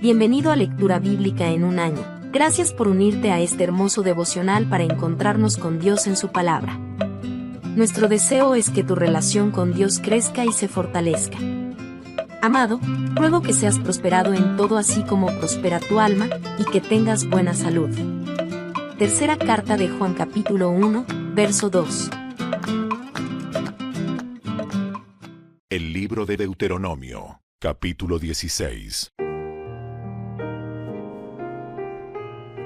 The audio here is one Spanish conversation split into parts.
Bienvenido a Lectura Bíblica en un año. Gracias por unirte a este hermoso devocional para encontrarnos con Dios en su palabra. Nuestro deseo es que tu relación con Dios crezca y se fortalezca. Amado, ruego que seas prosperado en todo así como prospera tu alma, y que tengas buena salud. Tercera carta de Juan capítulo 1, verso 2. El libro de Deuteronomio, capítulo 16.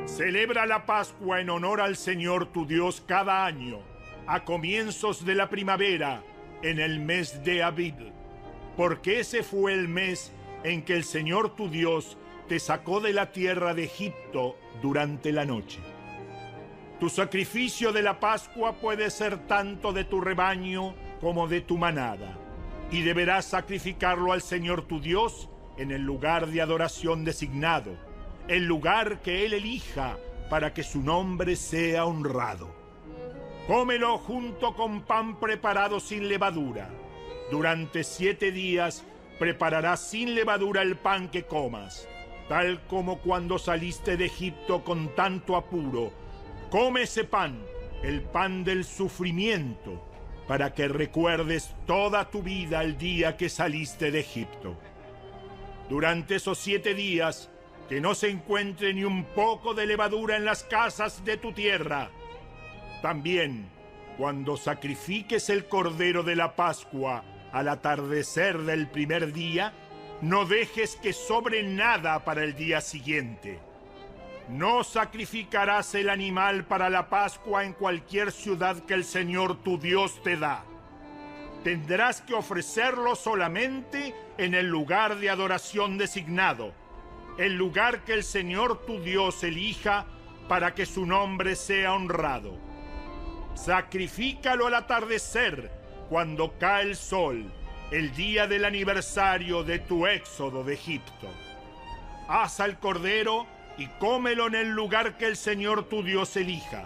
Celebra la Pascua en honor al Señor tu Dios cada año, a comienzos de la primavera, en el mes de Abib, porque ese fue el mes en que el Señor tu Dios te sacó de la tierra de Egipto durante la noche. Tu sacrificio de la Pascua puede ser tanto de tu rebaño como de tu manada, y deberás sacrificarlo al Señor tu Dios en el lugar de adoración designado, el lugar que Él elija para que su nombre sea honrado. Cómelo junto con pan preparado sin levadura. Durante 7 días prepararás sin levadura el pan que comas, tal como cuando saliste de Egipto con tanto apuro. Come ese pan, el pan del sufrimiento, para que recuerdes toda tu vida el día que saliste de Egipto. Durante esos 7 días, que no se encuentre ni un poco de levadura en las casas de tu tierra. También, cuando sacrifiques el cordero de la Pascua al atardecer del primer día, no dejes que sobre nada para el día siguiente. No sacrificarás el animal para la Pascua en cualquier ciudad que el Señor tu Dios te da. Tendrás que ofrecerlo solamente en el lugar de adoración designado, el lugar que el Señor tu Dios elija para que su nombre sea honrado. Sacrifícalo al atardecer, cuando cae el sol, el día del aniversario de tu éxodo de Egipto. Asa el cordero y cómelo en el lugar que el Señor tu Dios elija.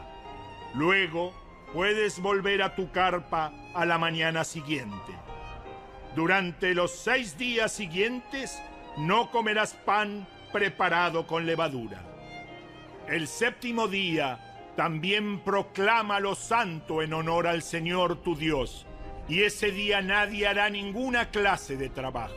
Luego puedes volver a tu carpa a la mañana siguiente. Durante los 6 días siguientes no comerás pan preparado con levadura. El 7º día también proclámalo santo en honor al Señor tu Dios, y ese día nadie hará ninguna clase de trabajo.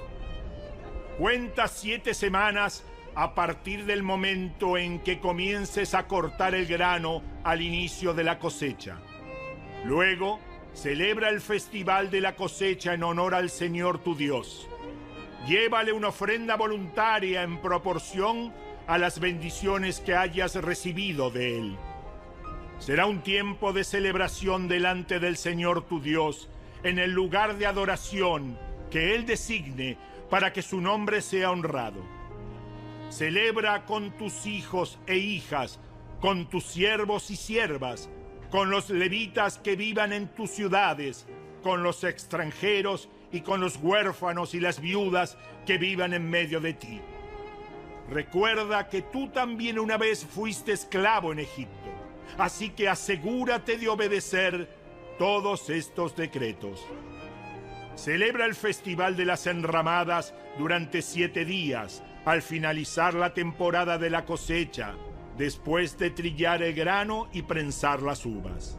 Cuenta 7 semanas a partir del momento en que comiences a cortar el grano al inicio de la cosecha. Luego, celebra el festival de la cosecha en honor al Señor tu Dios. Llévale una ofrenda voluntaria en proporción a las bendiciones que hayas recibido de Él. Será un tiempo de celebración delante del Señor tu Dios en el lugar de adoración que Él designe para que su nombre sea honrado. Celebra con tus hijos e hijas, con tus siervos y siervas, con los levitas que vivan en tus ciudades, con los extranjeros y con los huérfanos y las viudas que vivan en medio de ti. Recuerda que tú también una vez fuiste esclavo en Egipto, así que asegúrate de obedecer todos estos decretos. Celebra el festival de las enramadas durante 7 días, al finalizar la temporada de la cosecha, después de trillar el grano y prensar las uvas.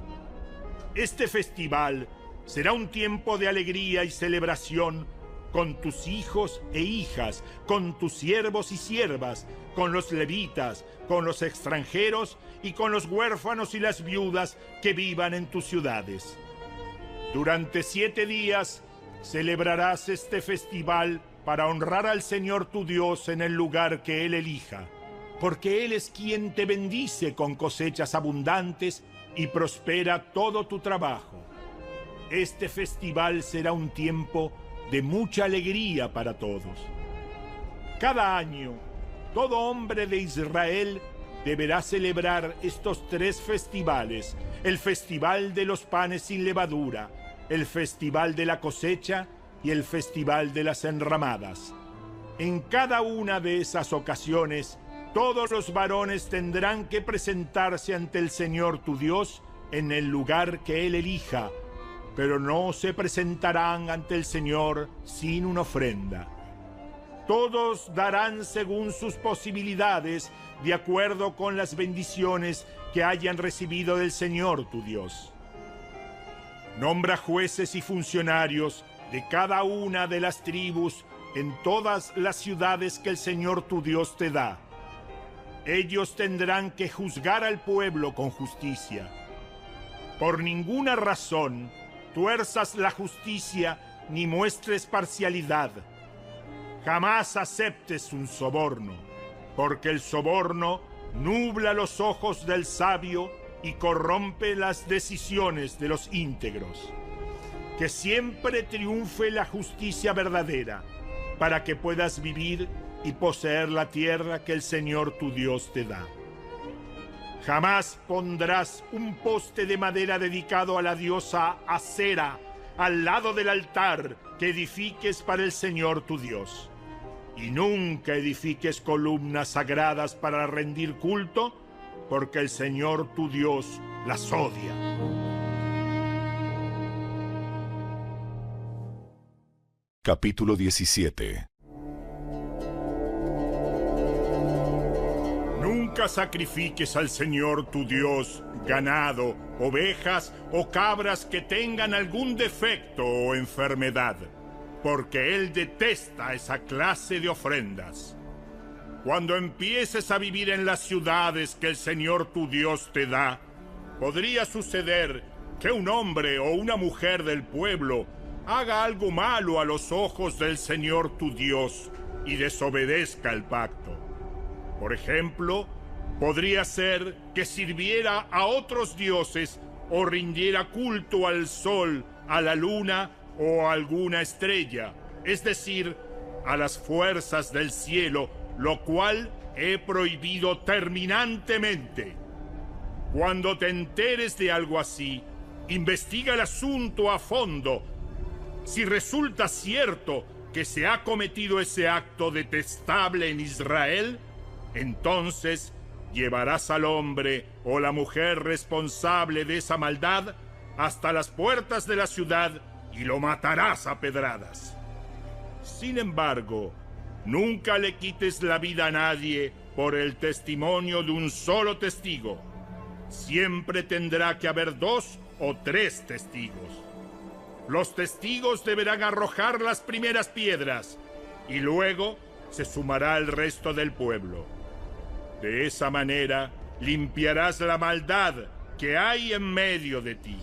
Este festival será un tiempo de alegría y celebración con tus hijos e hijas, con tus siervos y siervas, con los levitas, con los extranjeros y con los huérfanos y las viudas que vivan en tus ciudades. Durante 7 días celebrarás este festival para honrar al Señor tu Dios en el lugar que Él elija, porque Él es quien te bendice con cosechas abundantes y prospera todo tu trabajo. Este festival será un tiempo de mucha alegría para todos. Cada año, todo hombre de Israel deberá celebrar estos 3 festivales: el festival de los panes sin levadura, el festival de la cosecha y el festival de las enramadas. En cada una de esas ocasiones, todos los varones tendrán que presentarse ante el Señor tu Dios en el lugar que Él elija, pero no se presentarán ante el Señor sin una ofrenda. Todos darán según sus posibilidades, de acuerdo con las bendiciones que hayan recibido del Señor tu Dios. Nombra jueces y funcionarios de cada una de las tribus en todas las ciudades que el Señor tu Dios te da. Ellos tendrán que juzgar al pueblo con justicia. Por ninguna razón tuerzas la justicia ni muestres parcialidad. Jamás aceptes un soborno, porque el soborno nubla los ojos del sabio y corrompe las decisiones de los íntegros. Que siempre triunfe la justicia verdadera, para que puedas vivir y poseer la tierra que el Señor tu Dios te da. Jamás pondrás un poste de madera dedicado a la diosa Acera al lado del altar que edifiques para el Señor tu Dios. Y nunca edifiques columnas sagradas para rendir culto, porque el Señor tu Dios las odia. Capítulo 17. Nunca sacrifiques al Señor tu Dios ganado, ovejas o cabras que tengan algún defecto o enfermedad, porque Él detesta esa clase de ofrendas. Cuando empieces a vivir en las ciudades que el Señor tu Dios te da, podría suceder que un hombre o una mujer del pueblo haga algo malo a los ojos del Señor tu Dios y desobedezca el pacto. Por ejemplo, podría ser que sirviera a otros dioses o rindiera culto al sol, a la luna o a alguna estrella, es decir, a las fuerzas del cielo, lo cual he prohibido terminantemente. Cuando te enteres de algo así, investiga el asunto a fondo. Si resulta cierto que se ha cometido ese acto detestable en Israel, entonces llevarás al hombre o la mujer responsable de esa maldad hasta las puertas de la ciudad y lo matarás a pedradas. Sin embargo, nunca le quites la vida a nadie por el testimonio de un solo testigo. Siempre tendrá que haber 2 o 3 testigos. Los testigos deberán arrojar las primeras piedras y luego se sumará el resto del pueblo. De esa manera limpiarás la maldad que hay en medio de ti.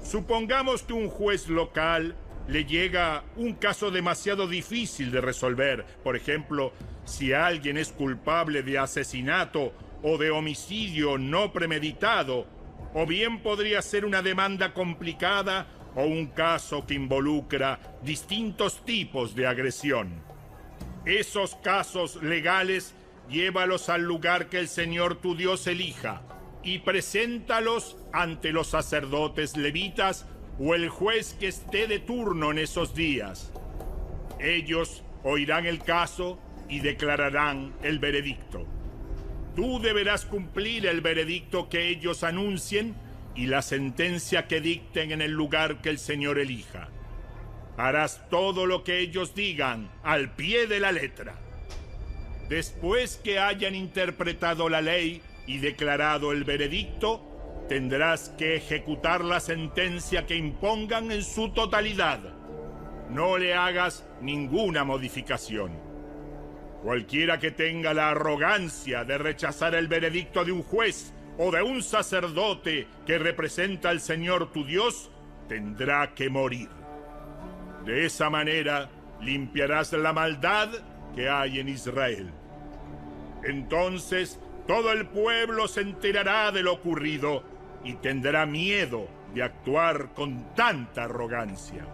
Supongamos que un juez local le llega un caso demasiado difícil de resolver. Por ejemplo, si alguien es culpable de asesinato o de homicidio no premeditado, o bien podría ser una demanda complicada o un caso que involucra distintos tipos de agresión. Esos casos legales, llévalos al lugar que el Señor tu Dios elija y preséntalos ante los sacerdotes levitas o el juez que esté de turno en esos días. Ellos oirán el caso y declararán el veredicto. Tú deberás cumplir el veredicto que ellos anuncien y la sentencia que dicten en el lugar que el Señor elija. Harás todo lo que ellos digan al pie de la letra. Después que hayan interpretado la ley y declarado el veredicto, tendrás que ejecutar la sentencia que impongan en su totalidad. No le hagas ninguna modificación. Cualquiera que tenga la arrogancia de rechazar el veredicto de un juez o de un sacerdote que representa al Señor tu Dios, tendrá que morir. De esa manera limpiarás la maldad que hay en Israel. Entonces todo el pueblo se enterará de lo ocurrido y tendrá miedo de actuar con tanta arrogancia.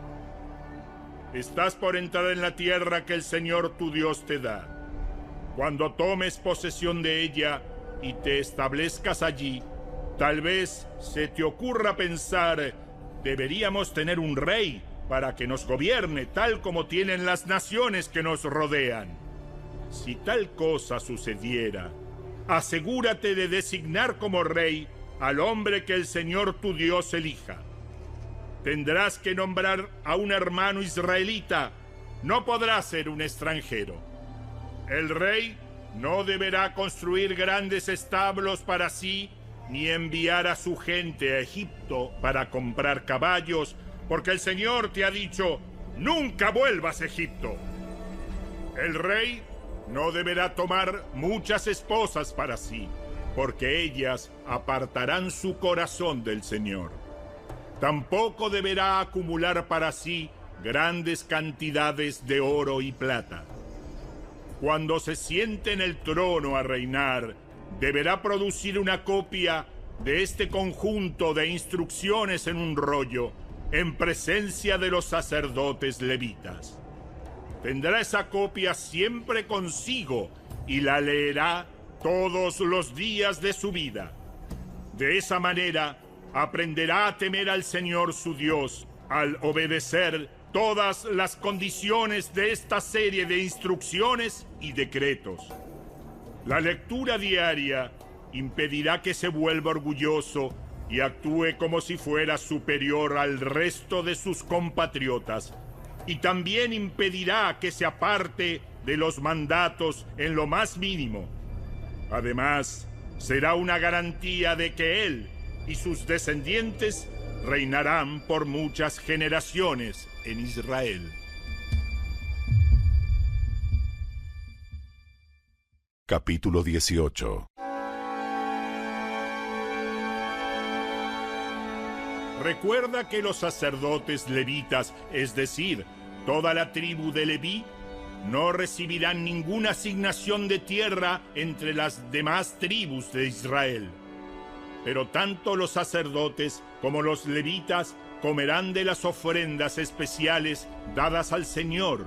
Estás por entrar en la tierra que el Señor tu Dios te da. Cuando tomes posesión de ella y te establezcas allí, tal vez se te ocurra pensar, deberíamos tener un rey para que nos gobierne tal como tienen las naciones que nos rodean. Si tal cosa sucediera, asegúrate de designar como rey al hombre que el Señor tu Dios elija. Tendrás que nombrar a un hermano israelita no podrá ser un extranjero. El rey no deberá construir grandes establos para sí, ni enviar a su gente a Egipto para comprar caballos, porque el Señor te ha dicho, nunca vuelvas a Egipto. El rey no deberá tomar muchas esposas para sí, porque ellas apartarán su corazón del Señor. Tampoco deberá acumular para sí grandes cantidades de oro y plata. Cuando se siente en el trono a reinar, deberá producir una copia de este conjunto de instrucciones en un rollo, en presencia de los sacerdotes levitas. Tendrá esa copia siempre consigo y la leerá todos los días de su vida. De esa manera, aprenderá a temer al Señor su Dios al obedecer todas las condiciones de esta serie de instrucciones y decretos. La lectura diaria impedirá que se vuelva orgulloso y actúe como si fuera superior al resto de sus compatriotas, y también impedirá que se aparte de los mandatos en lo más mínimo. Además, será una garantía de que él y sus descendientes reinarán por muchas generaciones en Israel. Capítulo 18. Recuerda que los sacerdotes levitas, es decir, toda la tribu de Leví, no recibirán ninguna asignación de tierra entre las demás tribus de Israel. Pero tanto los sacerdotes como los levitas comerán de las ofrendas especiales dadas al Señor,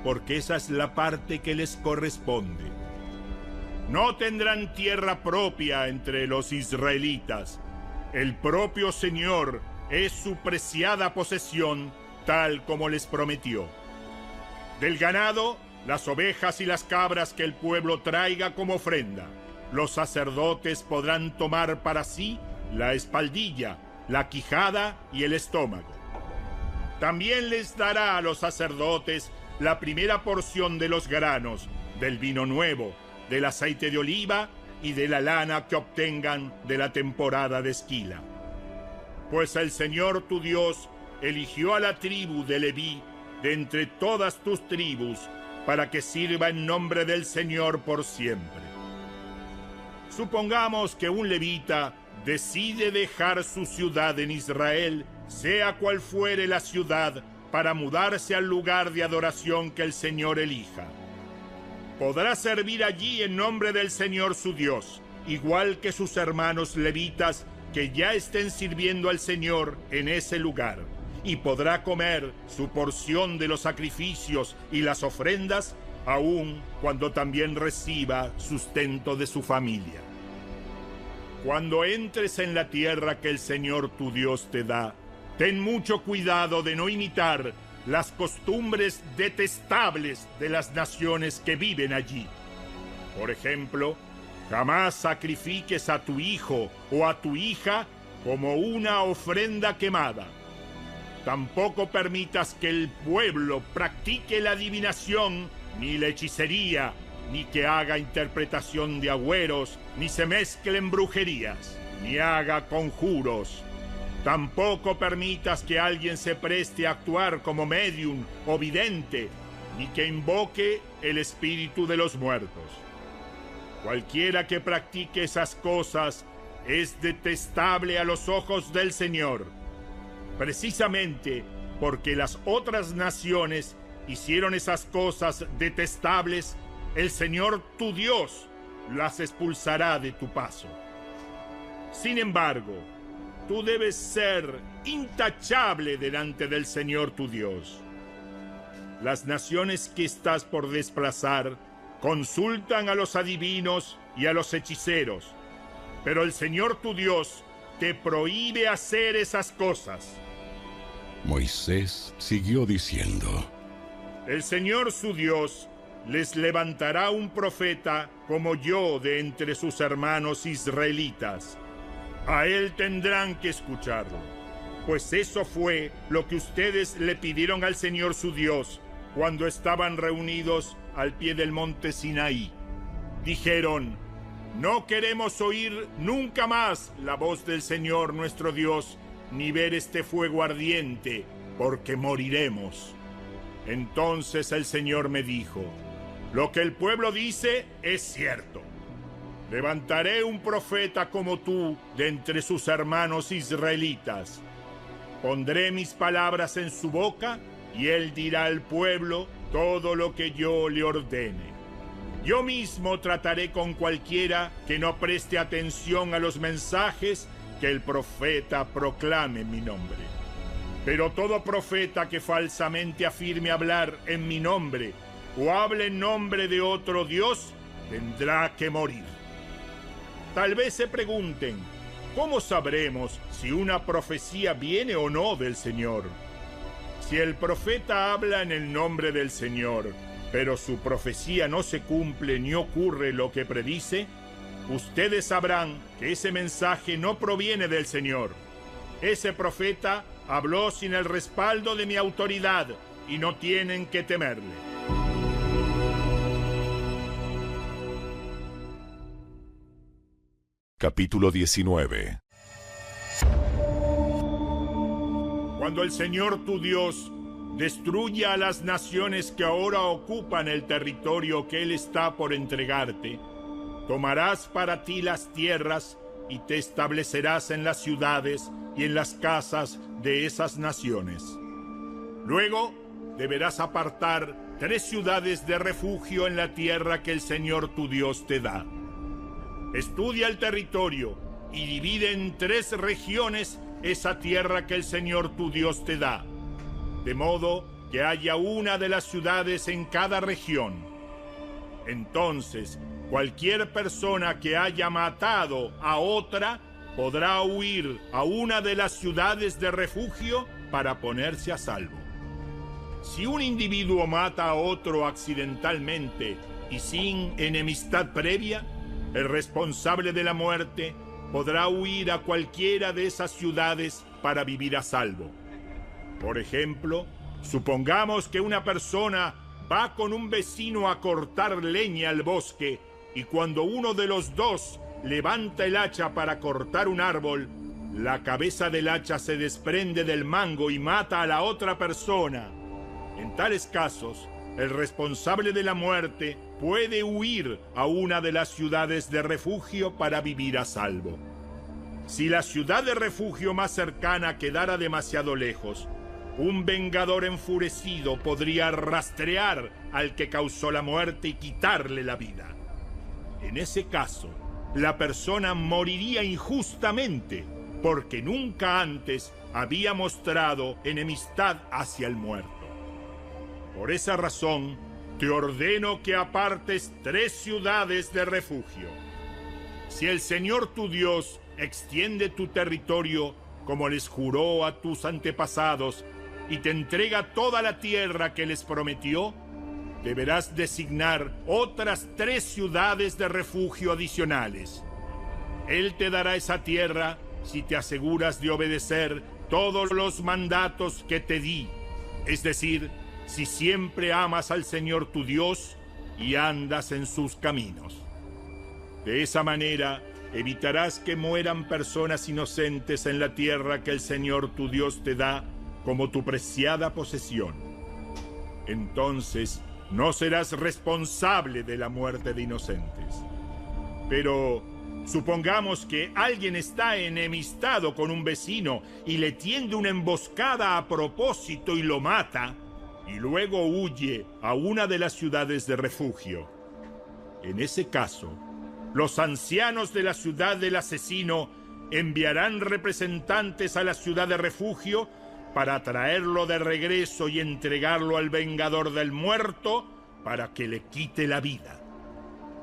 porque esa es la parte que les corresponde. No tendrán tierra propia entre los israelitas. El propio Señor es su preciada posesión, tal como les prometió. Del ganado, las ovejas y las cabras que el pueblo traiga como ofrenda, los sacerdotes podrán tomar para sí la espaldilla, la quijada y el estómago. También les dará a los sacerdotes la primera porción de los granos, del vino nuevo, del aceite de oliva y de la lana que obtengan de la temporada de esquila. Pues el Señor tu Dios eligió a la tribu de Leví de entre todas tus tribus para que sirva en nombre del Señor por siempre. Supongamos que un levita decide dejar su ciudad en Israel, sea cual fuere la ciudad, para mudarse al lugar de adoración que el Señor elija. Podrá servir allí en nombre del Señor su Dios, igual que sus hermanos levitas que ya estén sirviendo al Señor en ese lugar, y podrá comer su porción de los sacrificios y las ofrendas, aun cuando también reciba sustento de su familia. Cuando entres en la tierra que el Señor tu Dios te da, ten mucho cuidado de no imitar las costumbres detestables de las naciones que viven allí. Por ejemplo, jamás sacrifiques a tu hijo o a tu hija como una ofrenda quemada. Tampoco permitas que el pueblo practique la adivinación, ni la hechicería, ni que haga interpretación de agüeros, ni se mezclen brujerías, ni haga conjuros. Tampoco permitas que alguien se preste a actuar como médium o vidente, ni que invoque el espíritu de los muertos. Cualquiera que practique esas cosas es detestable a los ojos del Señor, precisamente porque las otras naciones hicieron esas cosas detestables. El Señor tu Dios las expulsará de tu paso. Sin embargo, tú debes ser intachable delante del Señor tu Dios. Las naciones que estás por desplazar consultan a los adivinos y a los hechiceros, pero el Señor tu Dios te prohíbe hacer esas cosas. Moisés siguió diciendo: El Señor su Dios les levantará un profeta como yo de entre sus hermanos israelitas. A él tendrán que escucharlo, pues eso fue lo que ustedes le pidieron al Señor su Dios cuando estaban reunidos al pie del monte Sinaí. Dijeron: no queremos oír nunca más la voz del Señor nuestro Dios, ni ver este fuego ardiente, porque moriremos. Entonces el Señor me dijo: lo que el pueblo dice es cierto. Levantaré un profeta como tú de entre sus hermanos israelitas. Pondré mis palabras en su boca, y él dirá al pueblo todo lo que yo le ordene. Yo mismo trataré con cualquiera que no preste atención a los mensajes que el profeta proclame en mi nombre. Pero todo profeta que falsamente afirme hablar en mi nombre o hable en nombre de otro Dios, tendrá que morir. Tal vez se pregunten: ¿cómo sabremos si una profecía viene o no del Señor? Si el profeta habla en el nombre del Señor, pero su profecía no se cumple ni ocurre lo que predice, ustedes sabrán que ese mensaje no proviene del Señor. Ese profeta habló sin el respaldo de mi autoridad y no tienen que temerle. Capítulo 19. Cuando el Señor tu Dios destruya a las naciones que ahora ocupan el territorio que Él está por entregarte, tomarás para ti las tierras y te establecerás en las ciudades y en las casas de esas naciones. Luego deberás apartar 3 ciudades de refugio en la tierra que el Señor tu Dios te da. Estudia el territorio y divide en 3 regiones esa tierra que el Señor tu Dios te da, de modo que haya una de las ciudades en cada región. Entonces, cualquier persona que haya matado a otra podrá huir a una de las ciudades de refugio para ponerse a salvo. Si un individuo mata a otro accidentalmente y sin enemistad previa, el responsable de la muerte podrá huir a cualquiera de esas ciudades para vivir a salvo. Por ejemplo, supongamos que una persona va con un vecino a cortar leña al bosque y cuando uno de los dos levanta el hacha para cortar un árbol, la cabeza del hacha se desprende del mango y mata a la otra persona. En tales casos, el responsable de la muerte puede huir a una de las ciudades de refugio para vivir a salvo. Si la ciudad de refugio más cercana quedara demasiado lejos, un vengador enfurecido podría rastrear al que causó la muerte y quitarle la vida. En ese caso, la persona moriría injustamente porque nunca antes había mostrado enemistad hacia el muerto. Por esa razón, te ordeno que apartes 3 ciudades de refugio. Si el Señor tu Dios extiende tu territorio como les juró a tus antepasados y te entrega toda la tierra que les prometió, deberás designar otras 3 ciudades de refugio adicionales. Él te dará esa tierra si te aseguras de obedecer todos los mandatos que te di, es decir, si siempre amas al Señor tu Dios y andas en sus caminos. De esa manera, evitarás que mueran personas inocentes en la tierra que el Señor tu Dios te da como tu preciada posesión. Entonces, no serás responsable de la muerte de inocentes. Pero supongamos que alguien está enemistado con un vecino y le tiende una emboscada a propósito y lo mata, y luego huye a una de las ciudades de refugio. En ese caso, los ancianos de la ciudad del asesino enviarán representantes a la ciudad de refugio para traerlo de regreso y entregarlo al vengador del muerto para que le quite la vida.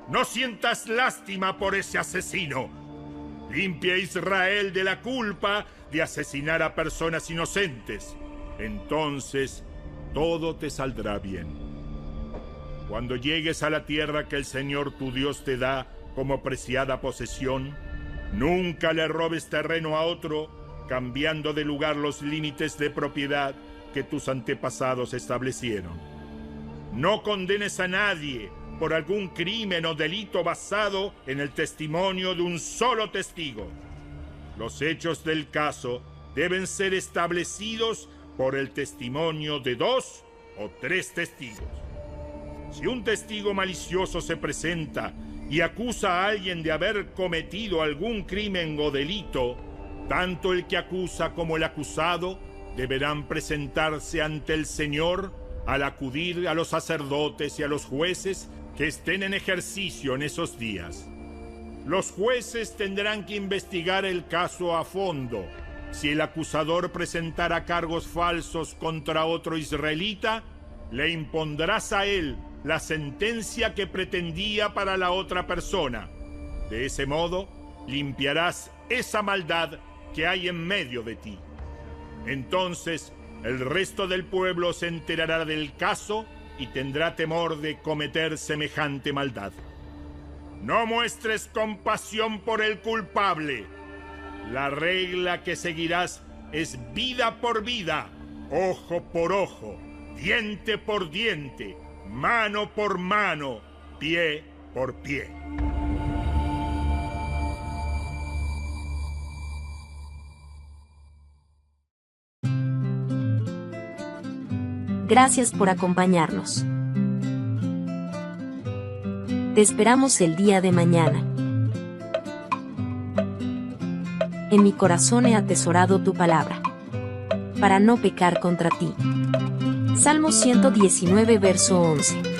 No sientas lástima por ese asesino. Limpia a Israel de la culpa de asesinar a personas inocentes. Entonces, todo te saldrá bien. Cuando llegues a la tierra que el Señor tu Dios te da como preciada posesión, nunca le robes terreno a otro, cambiando de lugar los límites de propiedad que tus antepasados establecieron. No condenes a nadie por algún crimen o delito basado en el testimonio de un solo testigo. Los hechos del caso deben ser establecidos por el testimonio de 2 o 3 testigos. Si un testigo malicioso se presenta y acusa a alguien de haber cometido algún crimen o delito, tanto el que acusa como el acusado deberán presentarse ante el Señor al acudir a los sacerdotes y a los jueces que estén en ejercicio en esos días. Los jueces tendrán que investigar el caso a fondo. Si el acusador presentara cargos falsos contra otro israelita, le impondrás a él la sentencia que pretendía para la otra persona. De ese modo, limpiarás esa maldad que hay en medio de ti. Entonces, el resto del pueblo se enterará del caso y tendrá temor de cometer semejante maldad. No muestres compasión por el culpable. La regla que seguirás es vida por vida, ojo por ojo, diente por diente, mano por mano, pie por pie. Gracias por acompañarnos. Te esperamos el día de mañana. En mi corazón he atesorado tu palabra, para no pecar contra ti. Salmo 119, verso 11.